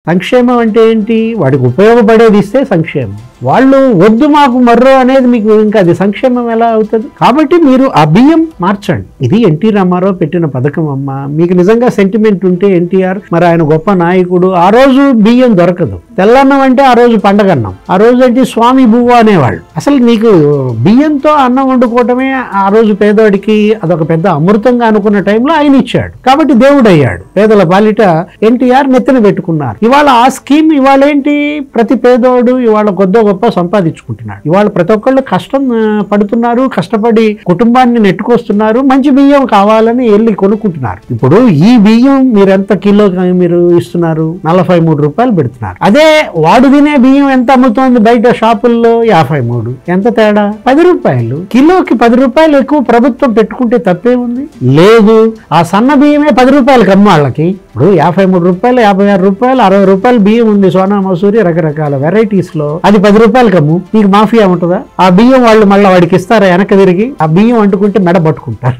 సంక్షేమం అంటే ఏంటి? వాడికి ఉపయోగపడేది ఇస్తే సంక్షేమం. వాళ్ళు వద్దు మాకు మర్రో అనేది మీకు ఇంకా అది సంక్షేమం ఎలా అవుతుంది? కాబట్టి మీరు ఆ బియ్యం మార్చండి. ఇది ఎన్టీ రామారావు పెట్టిన పథకం అమ్మా. మీకు నిజంగా సెంటిమెంట్ ఉంటే ఎన్టీఆర్ మరి ఆయన గొప్ప నాయకుడు, ఆ రోజు బియ్యం దొరకదు. తెల్లన్నం అంటే ఆ రోజు పండగన్నం, ఆ రోజు అంటే స్వామి బువ్వ అనేవాళ్ళు. అసలు నీకు బియ్యంతో అన్నం వండుకోవటమే ఆ రోజు పేదవాడికి అదొక పెద్ద అమృతంగా అనుకున్న టైంలో ఆయన ఇచ్చాడు. కాబట్టి దేవుడు అయ్యాడు. పేదల పాలిట ఎన్టీఆర్ నెత్తిన పెట్టుకున్నారు. ఇవాళ ఆ స్కీమ్ ఇవాళ ఏంటి? ప్రతి పేదోడు ఇవాళ కొద్ది గొప్ప సంపాదించుకుంటున్నాడు. ఇవాళ ప్రతి ఒక్కళ్ళు కష్టం పడుతున్నారు, కష్టపడి కుటుంబాన్ని నెట్టుకొస్తున్నారు, మంచి బియ్యం కావాలని వెళ్ళి కొనుక్కుంటున్నారు. ఇప్పుడు ఈ బియ్యం మీరు ఎంత కిలో మీరు ఇస్తున్నారు? 43 రూపాయలు పెడుతున్నారు. అదే వాడు తినే బియ్యం ఎంత అమ్ముతోంది బయట షాపుల్లో? 53. ఎంత తేడా? 10 రూపాయలు. కిలోకి 10 రూపాయలు ఎక్కువ ప్రభుత్వం పెట్టుకుంటే తప్పే ఉంది? లేదు. ఆ సన్న బియ్యమే 10 రూపాయలకి అమ్మ వాళ్ళకి. ఇప్పుడు 53 రూపాయలు, 56 రూపాయలు, 60 రూపాయలు బియ్యం ఉంది సోనా మసూరి రకరకాల వెరైటీస్ లో. అది 10 రూపాయలకి అమ్ము. నీకు మాఫియా ఉంటుందా? ఆ బియ్యం వాళ్ళు మళ్ళీ వాడికి ఇస్తారా వెనక తిరిగి? ఆ బియ్యం అంటుకుంటే మెడ పట్టుకుంటారు.